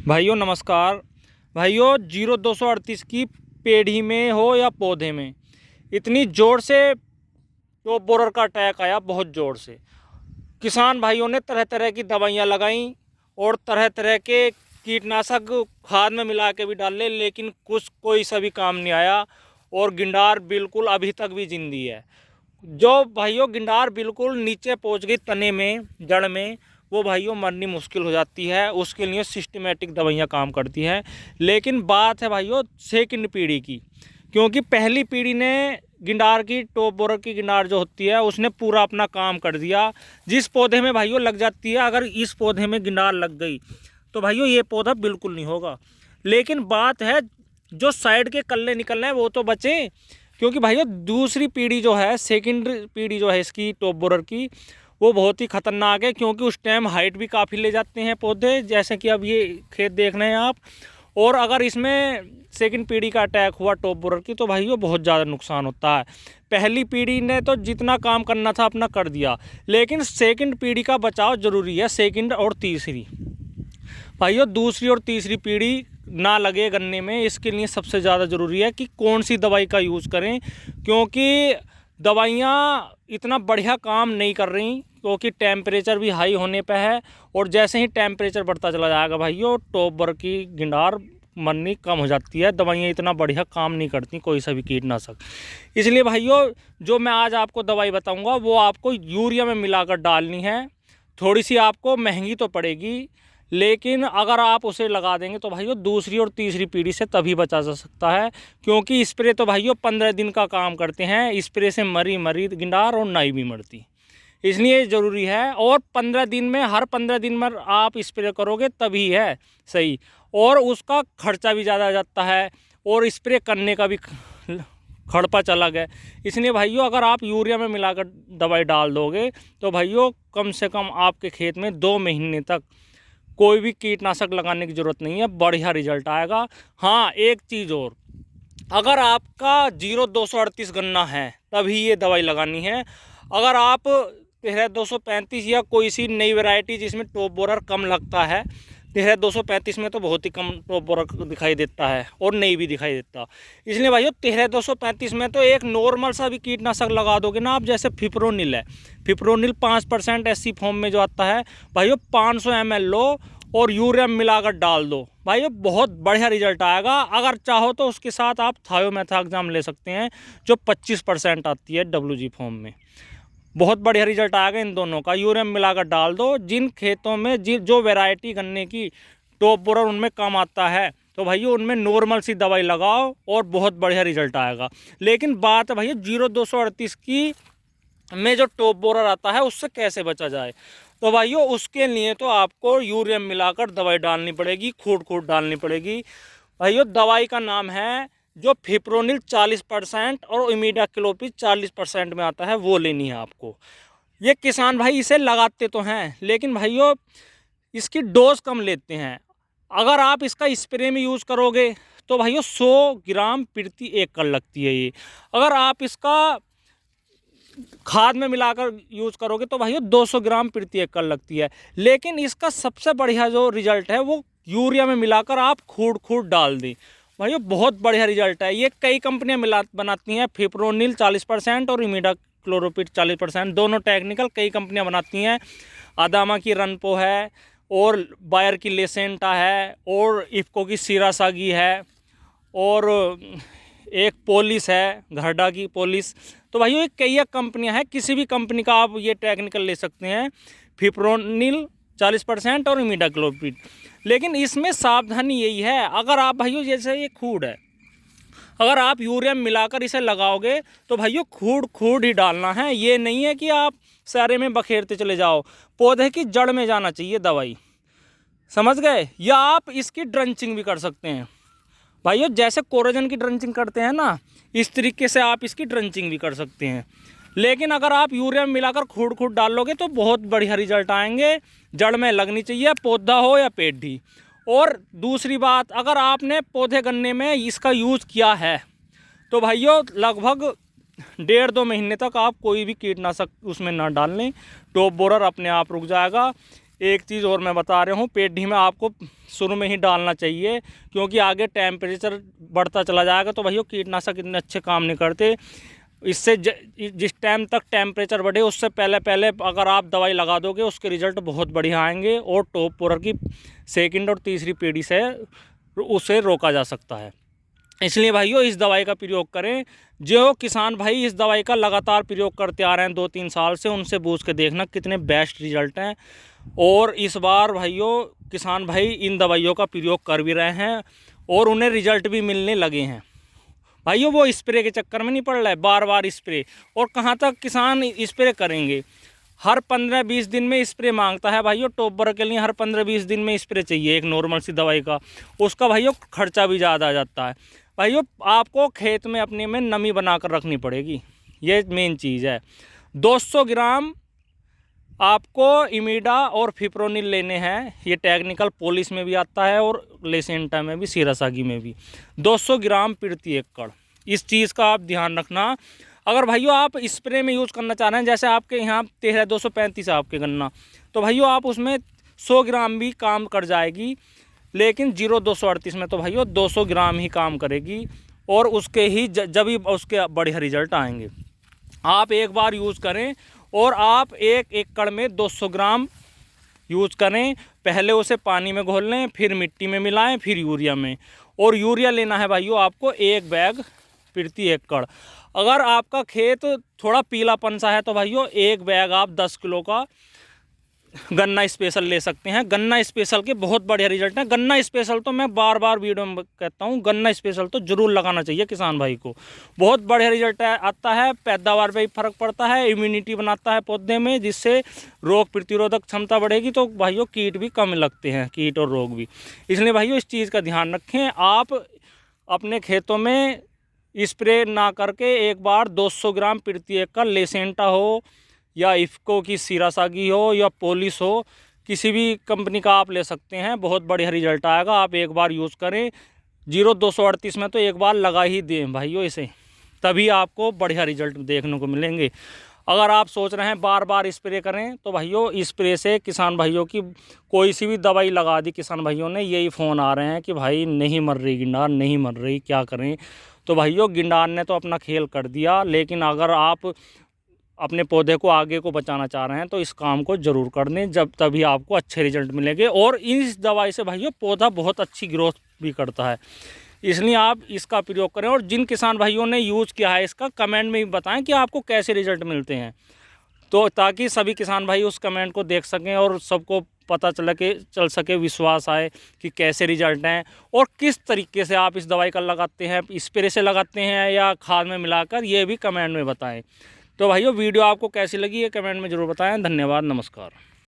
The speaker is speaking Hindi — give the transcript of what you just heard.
भाइयों नमस्कार। भाइयों 0238 की पेड़ी में हो या पौधे में इतनी ज़ोर से टॉप बोरर का अटैक आया, बहुत ज़ोर से। किसान भाइयों ने तरह तरह की दवाइयाँ लगाई और तरह तरह के कीटनाशक खाद में मिला के भी डाले, लेकिन कोई सा भी काम नहीं आया और गिंडार बिल्कुल अभी तक भी जिंदी है। जो भाइयों गिंडार बिल्कुल नीचे पहुंच गई तने में, जड़ में, वो भाइयों मरनी मुश्किल हो जाती है। उसके लिए सिस्टमेटिक दवाइयाँ काम करती हैं। लेकिन बात है भाइयों सेकंड पीढ़ी की, क्योंकि पहली पीढ़ी ने गिंडार की, टॉप बोरर की गिंडार जो होती है, उसने पूरा अपना काम कर दिया। जिस पौधे में भाइयों लग जाती है, अगर इस पौधे में गिंडार लग गई तो भाइयों ये पौधा बिल्कुल नहीं होगा। लेकिन बात है जो साइड के कल्ले निकल रहे हैं वो तो बचे, क्योंकि भाइयों दूसरी पीढ़ी जो है, सेकंड पीढ़ी जो है इसकी टॉप बोरर की, वो बहुत ही ख़तरनाक है। क्योंकि उस टाइम हाइट भी काफ़ी ले जाते हैं पौधे, जैसे कि अब ये खेत देख रहे हैं आप। और अगर इसमें सेकंड पीढ़ी का अटैक हुआ टॉप बोरर की, तो भाइयों बहुत ज़्यादा नुकसान होता है। पहली पीढ़ी ने तो जितना काम करना था अपना कर दिया, लेकिन सेकंड पीढ़ी का बचाव ज़रूरी है। सेकंड और तीसरी भाइयों, दूसरी और तीसरी पीढ़ी ना लगे गन्ने में, इसके लिए सबसे ज़्यादा ज़रूरी है कि कौन सी दवाई का यूज़ करें। क्योंकि दवाइयाँ इतना बढ़िया काम नहीं कर रही, क्योंकि टेम्परेचर भी हाई होने पे है। और जैसे ही टेम्परेचर बढ़ता चला जाएगा भाइयों, टॉप बोरर की गिंडार मरनी कम हो जाती है। दवाइयाँ इतना बढ़िया काम नहीं करती, कोई सा भी कीटनाशक। इसलिए भाइयों जो मैं आज आपको दवाई बताऊँगा वो आपको यूरिया में मिलाकर डालनी है। थोड़ी सी आपको महंगी तो पड़ेगी, लेकिन अगर आप उसे लगा देंगे तो भाइयों दूसरी और तीसरी पीढ़ी से तभी बचा जा सकता है। क्योंकि स्प्रे तो भाइयों 15 दिन का काम करते हैं। स्प्रे से मरी मरी गिंडार और नहीं भी मरती, इसलिए ज़रूरी है। और 15 दिन में, हर 15 दिन में आप स्प्रे करोगे तभी है सही। और उसका खर्चा भी ज़्यादा आ जाता है और स्प्रे करने का भी खड़पा अलग है। इसलिए भाइयों अगर आप यूरिया में मिलाकर दवाई डाल दोगे तो भाइयों कम से कम आपके खेत में 2 महीने तक कोई भी कीटनाशक लगाने की ज़रूरत नहीं है, बढ़िया रिजल्ट आएगा। हाँ, एक चीज़ और, अगर आपका 0238 गन्ना है तभी ये दवाई लगानी है। अगर आप 13235 या कोई सी नई वैरायटी जिसमें टॉप बोरर कम लगता है, 13235 में तो बहुत ही कम टॉप बोरर दिखाई देता है और नहीं भी दिखाई देता। इसलिए भाइयों 13235 में तो एक नॉर्मल सा भी कीटनाशक लगा दोगे ना आप, जैसे फिप्रोनिल है, फिप्रोनिल 5% एससी फॉर्म में जो आता है भाइयों, 500 ml लो और यूरिया मिलाकर डाल दो भाइयों, बहुत बढ़िया रिजल्ट आएगा। अगर चाहो तो उसके साथ आप थायोमेथाक्साम ले सकते हैं, जो 25% आती है WG फॉर्म में। बहुत बढ़िया रिजल्ट आएगा इन दोनों का। यूरिया मिलाकर डाल दो। जिन खेतों में जो वैरायटी गन्ने की टॉप बोरर उनमें कम आता है, तो भाइयों उनमें नॉर्मल सी दवाई लगाओ और बहुत बढ़िया रिजल्ट आएगा। लेकिन बात है भाइयों 0238 की में जो टॉप बोरर आता है उससे कैसे बचा जाए, तो भाइयों उसके लिए तो आपको यूरिया मिलाकर दवाई डालनी पड़ेगी, खूट खूट डालनी पड़ेगी। भाइयों दवाई का नाम है जो फिप्रोनिल 40% और इमिडाक्लोपीड 40% में आता है, वो लेनी है आपको। ये किसान भाई इसे लगाते तो हैं, लेकिन भाइयों इसकी डोज कम लेते हैं। अगर आप इसका स्प्रे में यूज़ करोगे तो भाइयों 100 ग्राम प्रति एकड़ लगती है ये। अगर आप इसका खाद में मिलाकर यूज़ करोगे तो भाइयों 200 ग्राम प्रति एकड़ लगती है। लेकिन इसका सबसे बढ़िया जो रिजल्ट है वो यूरिया में मिलाकर आप खूट खूट डाल दें भाइयों, बहुत बढ़िया रिजल्ट है। ये कई कंपनियां बनाती हैं, फिप्रोनिल 40% और इमिडाक्लोपीड 40%, दोनों टेक्निकल कई कंपनियां बनाती हैं। अदामा की रनपो है और बायर की लेसेंटा है और इफ्को की सीरासागी है और एक पोलिस है, घरडा की पोलिस। तो भाइयों ये कई कंपनियां हैं, किसी भी कंपनी का आप ये टेक्निकल ले सकते हैं, फिप्रोनिल 40% और इमिडाक्लोपीड। लेकिन इसमें सावधानी यही है, अगर आप भाइयों जैसे ये खूड है, अगर आप यूरिया मिलाकर इसे लगाओगे तो भाइयों खूड खूड ही डालना है। ये नहीं है कि आप सारे में बखेरते चले जाओ, पौधे की जड़ में जाना चाहिए दवाई, समझ गए। या आप इसकी ड्रंचिंग भी कर सकते हैं भाइयों, जैसे कोरोजन की ड्रंचिंग करते हैं ना, इस तरीके से आप इसकी ड्रंचिंग भी कर सकते हैं। लेकिन अगर आप यूरिया में मिलाकर खूट खूट डाल लोगे तो बहुत बढ़िया रिजल्ट आएंगे। जड़ में लगनी चाहिए, पौधा हो या पेड़ ही। और दूसरी बात, अगर आपने पौधे गन्ने में इसका यूज़ किया है तो भाइयों लगभग 1.5-2 महीने तक आप कोई भी कीटनाशक उसमें ना डाल लें, टॉप बोरर अपने आप रुक जाएगा। एक चीज़ और मैं बता रहा हूँ, पेडी में आपको शुरू में ही डालना चाहिए, क्योंकि आगे टेम्परेचर बढ़ता चला जाएगा तो भैया कीटनाशक इतने अच्छे काम नहीं करते। इससे जिस टाइम तक टेम्परेचर बढ़े उससे पहले पहले अगर आप दवाई लगा दोगे उसके रिज़ल्ट बहुत बढ़िया आएंगे, और टॉप पोरर की सेकंड और तीसरी पीढ़ी से उसे रोका जा सकता है। इसलिए भाइयों इस दवाई का प्रयोग करें। जो किसान भाई इस दवाई का लगातार प्रयोग करते आ रहे हैं 2-3 साल से, उनसे पूछ के देखना कितने बेस्ट रिजल्ट हैं। और इस बार भाइयों किसान भाई इन दवाइयों का प्रयोग कर भी रहे हैं और उन्हें रिजल्ट भी मिलने लगे हैं। भाइयों वो स्प्रे के चक्कर में नहीं पड़ रहा है, बार बार स्प्रे, और कहाँ तक किसान स्प्रे करेंगे। हर 15-20 दिन में स्प्रे मांगता है भाइयों, टॉप पोरर के लिए हर 15-20 दिन में स्प्रे चाहिए एक नॉर्मल सी दवाई का, उसका भाइयों खर्चा भी ज़्यादा आ जाता है। भाइयों आपको खेत में अपने में नमी बनाकर रखनी पड़ेगी, ये मेन चीज़ है। 200 ग्राम आपको इमीडा और फिप्रोनिल लेने हैं, ये टेक्निकल पॉलिश में भी आता है और लेसेंटा में भी, सीरासागी में भी। 200 ग्राम प्रति एकड़, इस चीज़ का आप ध्यान रखना। अगर भाइयों आप स्प्रे में यूज़ करना चाह रहे हैं, जैसे आपके यहाँ 13-235 है आपके गन्ना, तो भाइयों आप उसमें 100 ग्राम भी काम कर जाएगी, लेकिन 0-238 में तो भाइयों 200 ग्राम ही काम करेगी, और उसके ही जब ही उसके बढ़िया रिजल्ट आएंगे। आप एक बार यूज़ करें और आप 1 एकड़ में 200 ग्राम यूज़ करें। पहले उसे पानी में घोल लें, फिर मिट्टी में मिलाएं, फिर यूरिया में। और यूरिया लेना है भाइयों आपको 1 बैग प्रति एकड़। अगर आपका खेत थोड़ा पीलापन सा है तो भाइयों 1 बैग आप 10 किलो का गन्ना स्पेशल ले सकते हैं। गन्ना स्पेशल के बहुत बढ़िया रिजल्ट हैं। गन्ना स्पेशल तो मैं बार बार वीडियो में कहता हूँ, गन्ना स्पेशल तो ज़रूर लगाना चाहिए किसान भाई को, बहुत बढ़िया रिजल्ट आता है। पैदावार पे भी फर्क पड़ता है, इम्यूनिटी बनाता है पौधे में, जिससे रोग प्रतिरोधक क्षमता बढ़ेगी। तो भाइयों कीट भी कम लगते हैं, कीट और रोग भी। इसलिए भाइयों इस चीज़ का ध्यान रखें। आप अपने खेतों में स्प्रे ना करके एक बार 200 ग्राम प्रति एकड़ लेसेंटा हो या इफ़को की सीरासागी हो या पॉलिश हो, किसी भी कंपनी का आप ले सकते हैं, बहुत बढ़िया रिजल्ट आएगा। आप एक बार यूज़ करें। 0-238 में तो एक बार लगा ही दें भाइयों इसे, तभी आपको बढ़िया रिजल्ट देखने को मिलेंगे। अगर आप सोच रहे हैं बार बार स्प्रे करें, तो भाइयों स्प्रे से किसान भाइयों की कोई सी भी दवाई लगा दी किसान भाइयों ने, यही फ़ोन आ रहे हैं कि भाई नहीं मर रही गिंडार, नहीं मर रही, क्या करें। तो भाइयों गिंडार ने तो अपना खेल कर दिया, लेकिन अगर आप अपने पौधे को आगे को बचाना चाह रहे हैं तो इस काम को ज़रूर कर लें, जब तभी आपको अच्छे रिजल्ट मिलेंगे। और इस दवाई से भाइयों पौधा बहुत अच्छी ग्रोथ भी करता है, इसलिए आप इसका प्रयोग करें। और जिन किसान भाइयों ने यूज़ किया है इसका, कमेंट में भी बताएं कि आपको कैसे रिजल्ट मिलते हैं, तो ताकि सभी किसान भाई उस कमेंट को देख सकें और सबको पता चल सके, विश्वास आए कि कैसे रिजल्ट हैं और किस तरीके से आप इस दवाई का लगाते हैं, स्प्रे से लगाते हैं या खाद में मिलाकर, ये भी कमेंट में बताएं। तो भाइयों वीडियो आपको कैसी लगी ये कमेंट में ज़रूर बताएं। धन्यवाद, नमस्कार।